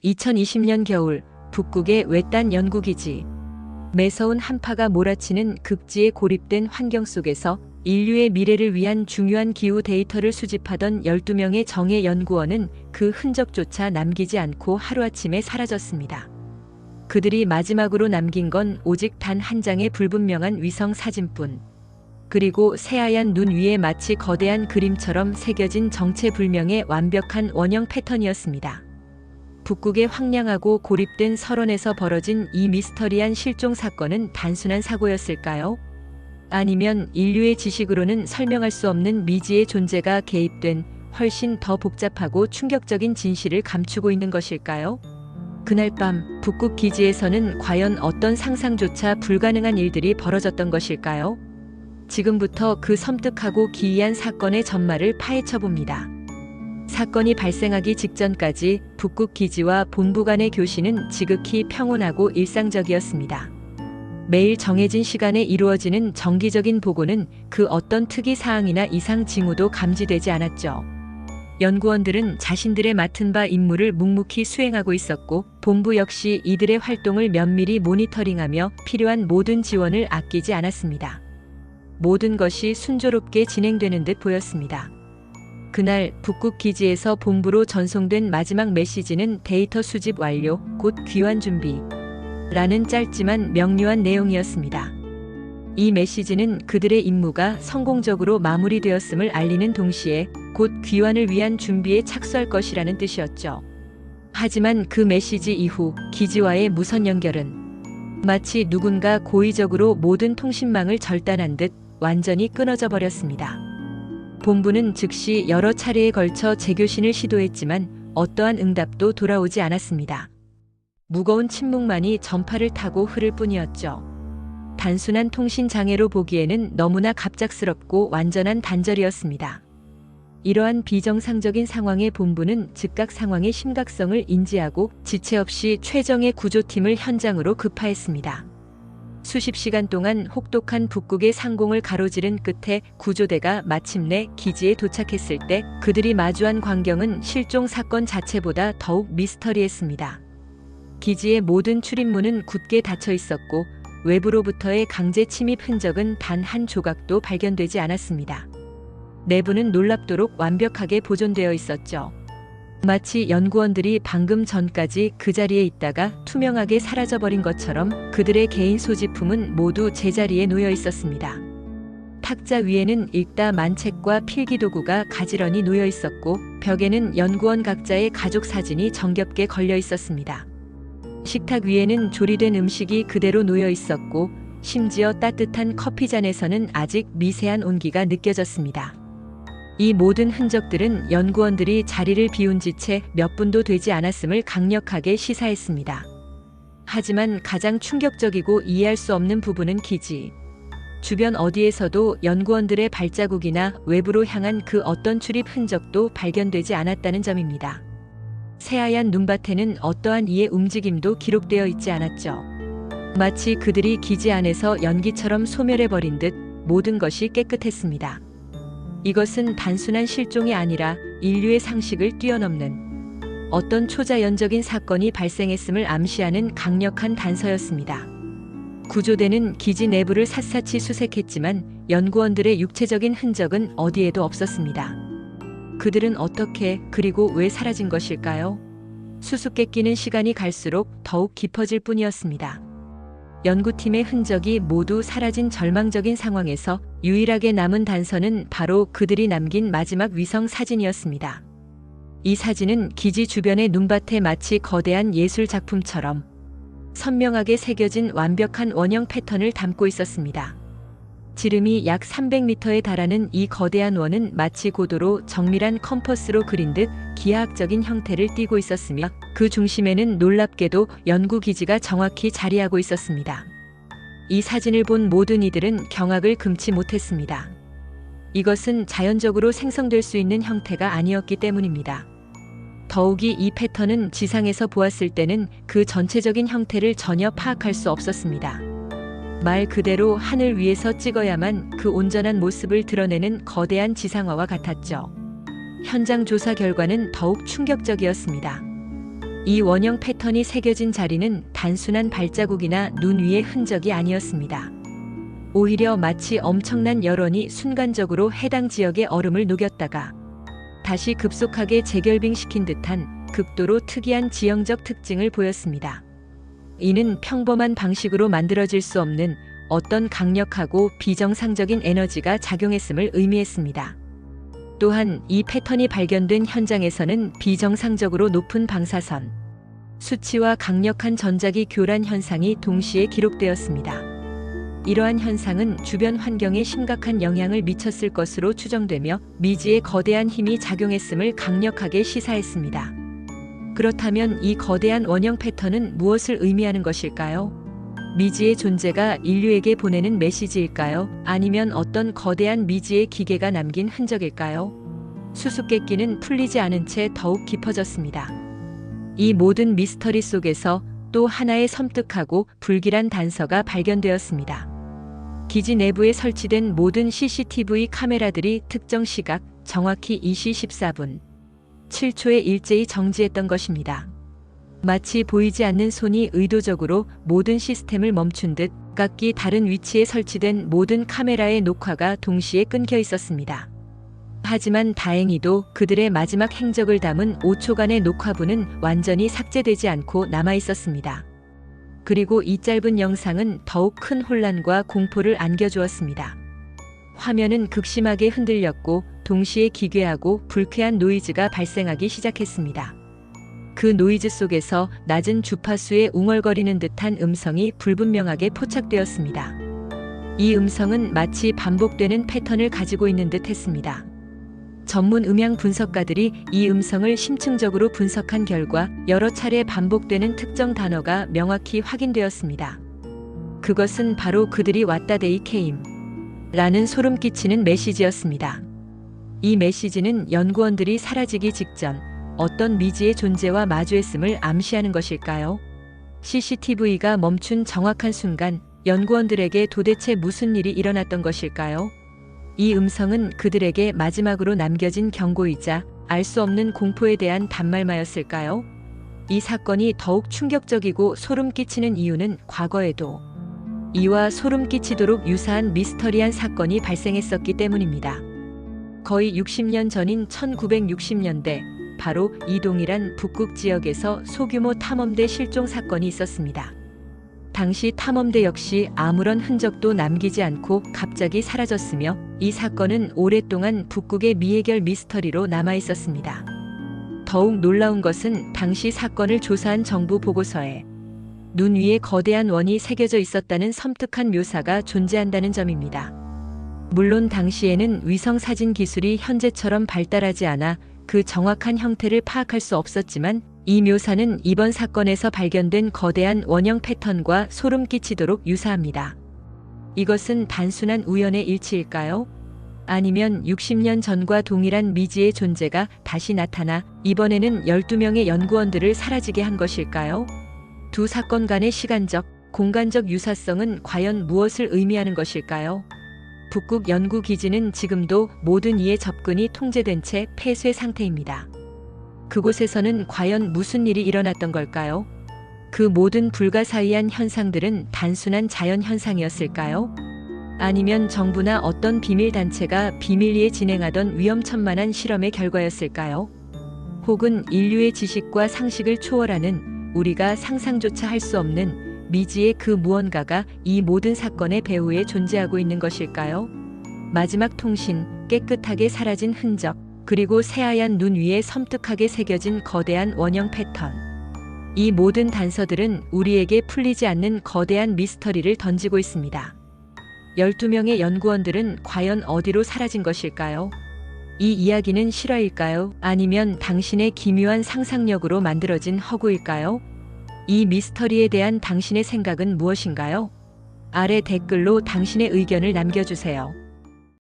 2020년 겨울 북극의 외딴 연구기지. 매서운 한파가 몰아치는 극지에 고립된 환경 속에서 인류의 미래를 위한 중요한 기후 데이터를 수집하던 12명의 정예 연구원은 그 흔적조차 남기지 않고 하루아침에 사라졌습니다. 그들이 마지막으로 남긴 건 오직 단 한 장의 불분명한 위성 사진뿐. 그리고 새하얀 눈 위에 마치 거대한 그림처럼 새겨진 정체불명의 완벽한 원형 패턴이었습니다. 북극의 황량하고 고립된 설원에서 벌어진 이 미스터리한 실종 사건은 단순한 사고였을까요? 아니면 인류의 지식으로는 설명할 수 없는 미지의 존재가 개입된 훨씬 더 복잡하고 충격적인 진실을 감추고 있는 것일까요? 그날 밤 북극 기지에서는 과연 어떤 상상조차 불가능한 일들이 벌어졌던 것일까요? 지금부터 그 섬뜩하고 기이한 사건의 전말을 파헤쳐 봅니다. 사건이 발생하기 직전까지 북극 기지와 본부 간의 교신은 지극히 평온하고 일상적이었습니다. 매일 정해진 시간에 이루어지는 정기적인 보고는 그 어떤 특이 사항이나 이상 징후도 감지되지 않았죠. 연구원들은 자신들의 맡은 바 임무를 묵묵히 수행하고 있었고, 본부 역시 이들의 활동을 면밀히 모니터링하며 필요한 모든 지원을 아끼지 않았습니다. 모든 것이 순조롭게 진행되는 듯 보였습니다. 그날 북극 기지에서 본부로 전송된 마지막 메시지는 데이터 수집 완료, 곧 귀환 준비 라는 짧지만 명료한 내용이었습니다. 이 메시지는 그들의 임무가 성공적으로 마무리되었음을 알리는 동시에 곧 귀환을 위한 준비에 착수할 것이라는 뜻이었죠. 하지만 그 메시지 이후 기지와의 무선 연결은 마치 누군가 고의적으로 모든 통신망을 절단한 듯 완전히 끊어져 버렸습니다. 본부는 즉시 여러 차례에 걸쳐 재교신을 시도했지만 어떠한 응답도 돌아오지 않았습니다. 무거운 침묵만이 전파를 타고 흐를 뿐이었죠. 단순한 통신 장애로 보기에는 너무나 갑작스럽고 완전한 단절이었습니다. 이러한 비정상적인 상황에 본부는 즉각 상황의 심각성을 인지하고 지체 없이 최정예 구조팀을 현장으로 급파했습니다. 수십 시간 동안 혹독한 북극의 상공을 가로지른 끝에 구조대가 마침내 기지에 도착했을 때 그들이 마주한 광경은 실종 사건 자체보다 더욱 미스터리했습니다. 기지의 모든 출입문은 굳게 닫혀 있었고 외부로부터의 강제 침입 흔적은 단 한 조각도 발견되지 않았습니다. 내부는 놀랍도록 완벽하게 보존되어 있었죠. 마치 연구원들이 방금 전까지 그 자리에 있다가 투명하게 사라져버린 것처럼 그들의 개인 소지품은 모두 제자리에 놓여 있었습니다. 탁자 위에는 읽다 만책과 필기도구가 가지런히 놓여 있었고 벽에는 연구원 각자의 가족 사진이 정겹게 걸려 있었습니다. 식탁 위에는 조리된 음식이 그대로 놓여 있었고 심지어 따뜻한 커피잔에서는 아직 미세한 온기가 느껴졌습니다. 이 모든 흔적들은 연구원들이 자리를 비운 지 채 몇 분도 되지 않았음을 강력하게 시사했습니다. 하지만 가장 충격적이고 이해할 수 없는 부분은 기지 주변 어디에서도 연구원들의 발자국이나 외부로 향한 그 어떤 출입 흔적도 발견되지 않았다는 점입니다. 새하얀 눈밭에는 어떠한 이의 움직임도 기록되어 있지 않았죠. 마치 그들이 기지 안에서 연기처럼 소멸해버린 듯 모든 것이 깨끗했습니다. 이것은 단순한 실종이 아니라 인류의 상식을 뛰어넘는 어떤 초자연적인 사건이 발생했음을 암시하는 강력한 단서였습니다. 구조대는 기지 내부를 샅샅이 수색했지만 연구원들의 육체적인 흔적은 어디에도 없었습니다. 그들은 어떻게 그리고 왜 사라진 것일까요? 수수께끼는 시간이 갈수록 더욱 깊어질 뿐이었습니다. 연구팀의 흔적이 모두 사라진 절망적인 상황에서 유일하게 남은 단서는 바로 그들이 남긴 마지막 위성 사진이었습니다. 이 사진은 기지 주변의 눈밭에 마치 거대한 예술 작품처럼 선명하게 새겨진 완벽한 원형 패턴을 담고 있었습니다. 지름이 약 300m에 달하는 이 거대한 원은 마치 고도로 정밀한 컴퍼스로 그린 듯 기하학적인 형태를 띠고 있었으며 그 중심에는 놀랍게도 연구기지가 정확히 자리하고 있었습니다. 이 사진을 본 모든 이들은 경악을 금치 못했습니다. 이것은 자연적으로 생성될 수 있는 형태가 아니었기 때문입니다. 더욱이 이 패턴은 지상에서 보았을 때는 그 전체적인 형태를 전혀 파악할 수 없었습니다. 말 그대로 하늘 위에서 찍어야만 그 온전한 모습을 드러내는 거대한 지상화와 같았죠. 현장 조사 결과는 더욱 충격적이었습니다. 이 원형 패턴이 새겨진 자리는 단순한 발자국이나 눈 위의 흔적이 아니었습니다. 오히려 마치 엄청난 열원이 순간적으로 해당 지역의 얼음을 녹였다가 다시 급속하게 재결빙시킨 듯한 극도로 특이한 지형적 특징을 보였습니다. 이는 평범한 방식으로 만들어질 수 없는 어떤 강력하고 비정상적인 에너지가 작용했음을 의미했습니다. 또한 이 패턴이 발견된 현장에서는 비정상적으로 높은 방사선, 수치와 강력한 전자기 교란 현상이 동시에 기록되었습니다. 이러한 현상은 주변 환경에 심각한 영향을 미쳤을 것으로 추정되며 미지의 거대한 힘이 작용했음을 강력하게 시사했습니다. 그렇다면 이 거대한 원형 패턴은 무엇을 의미하는 것일까요? 미지의 존재가 인류에게 보내는 메시지일까요? 아니면 어떤 거대한 미지의 기계가 남긴 흔적일까요? 수수께끼는 풀리지 않은 채 더욱 깊어졌습니다. 이 모든 미스터리 속에서 또 하나의 섬뜩하고 불길한 단서가 발견되었습니다. 기지 내부에 설치된 모든 CCTV 카메라들이 특정 시각, 정확히 2시 14분, 7초에 일제히 정지했던 것입니다. 마치 보이지 않는 손이 의도적으로 모든 시스템을 멈춘 듯 각기 다른 위치에 설치된 모든 카메라의 녹화가 동시에 끊겨 있었습니다. 하지만 다행히도 그들의 마지막 행적을 담은 5초간의 녹화부는 완전히 삭제되지 않고 남아 있었습니다. 그리고 이 짧은 영상은 더욱 큰 혼란과 공포를 안겨주었습니다. 화면은 극심하게 흔들렸고 동시에 기괴하고 불쾌한 노이즈가 발생하기 시작했습니다. 그 노이즈 속에서 낮은 주파수의 웅얼거리는 듯한 음성이 불분명하게 포착되었습니다. 이 음성은 마치 반복되는 패턴을 가지고 있는 듯 했습니다. 전문 음향 분석가들이 이 음성을 심층적으로 분석한 결과 여러 차례 반복되는 특정 단어가 명확히 확인되었습니다. 그것은 바로 그들이 왔다 데이 케임 라는 소름 끼치는 메시지였습니다. 이 메시지는 연구원들이 사라지기 직전 어떤 미지의 존재와 마주했음을 암시하는 것일까요? CCTV가 멈춘 정확한 순간 연구원들에게 도대체 무슨 일이 일어났던 것일까요? 이 음성은 그들에게 마지막으로 남겨진 경고이자 알 수 없는 공포에 대한 단말마였을까요? 이 사건이 더욱 충격적이고 소름 끼치는 이유는 과거에도 이와 소름 끼치도록 유사한 미스터리한 사건이 발생했었기 때문입니다. 거의 60년 전인 1960년대 바로 이 동일한 북극 지역에서 소규모 탐험대 실종 사건이 있었습니다. 당시 탐험대 역시 아무런 흔적도 남기지 않고 갑자기 사라졌으며 이 사건은 오랫동안 북극의 미해결 미스터리로 남아 있었습니다. 더욱 놀라운 것은 당시 사건을 조사한 정부 보고서에 눈 위에 거대한 원이 새겨져 있었다는 섬뜩한 묘사가 존재한다는 점입니다. 물론 당시에는 위성 사진 기술이 현재처럼 발달하지 않아 그 정확한 형태를 파악할 수 없었지만 이 묘사는 이번 사건에서 발견된 거대한 원형 패턴과 소름 끼치도록 유사합니다. 이것은 단순한 우연의 일치일까요? 아니면 60년 전과 동일한 미지의 존재가 다시 나타나 이번에는 12명의 연구원들을 사라지게 한 것일까요? 두 사건 간의 시간적, 공간적 유사성은 과연 무엇을 의미하는 것일까요? 북극 연구기지는 지금도 모든 이의 접근이 통제된 채 폐쇄 상태입니다. 그곳에서는 과연 무슨 일이 일어났던 걸까요? 그 모든 불가사의한 현상들은 단순한 자연현상이었을까요? 아니면 정부나 어떤 비밀단체가 비밀리에 진행하던 위험천만한 실험의 결과였을까요? 혹은 인류의 지식과 상식을 초월하는 우리가 상상조차 할 수 없는 미지의 그 무언가가 이 모든 사건의 배후에 존재하고 있는 것일까요? 마지막 통신, 깨끗하게 사라진 흔적, 그리고 새하얀 눈 위에 섬뜩하게 새겨진 거대한 원형 패턴. 이 모든 단서들은 우리에게 풀리지 않는 거대한 미스터리를 던지고 있습니다. 12명의 연구원들은 과연 어디로 사라진 것일까요? 이 이야기는 실화일까요? 아니면 당신의 기묘한 상상력으로 만들어진 허구일까요? 이 미스터리에 대한 당신의 생각은 무엇인가요? 아래 댓글로 당신의 의견을 남겨주세요.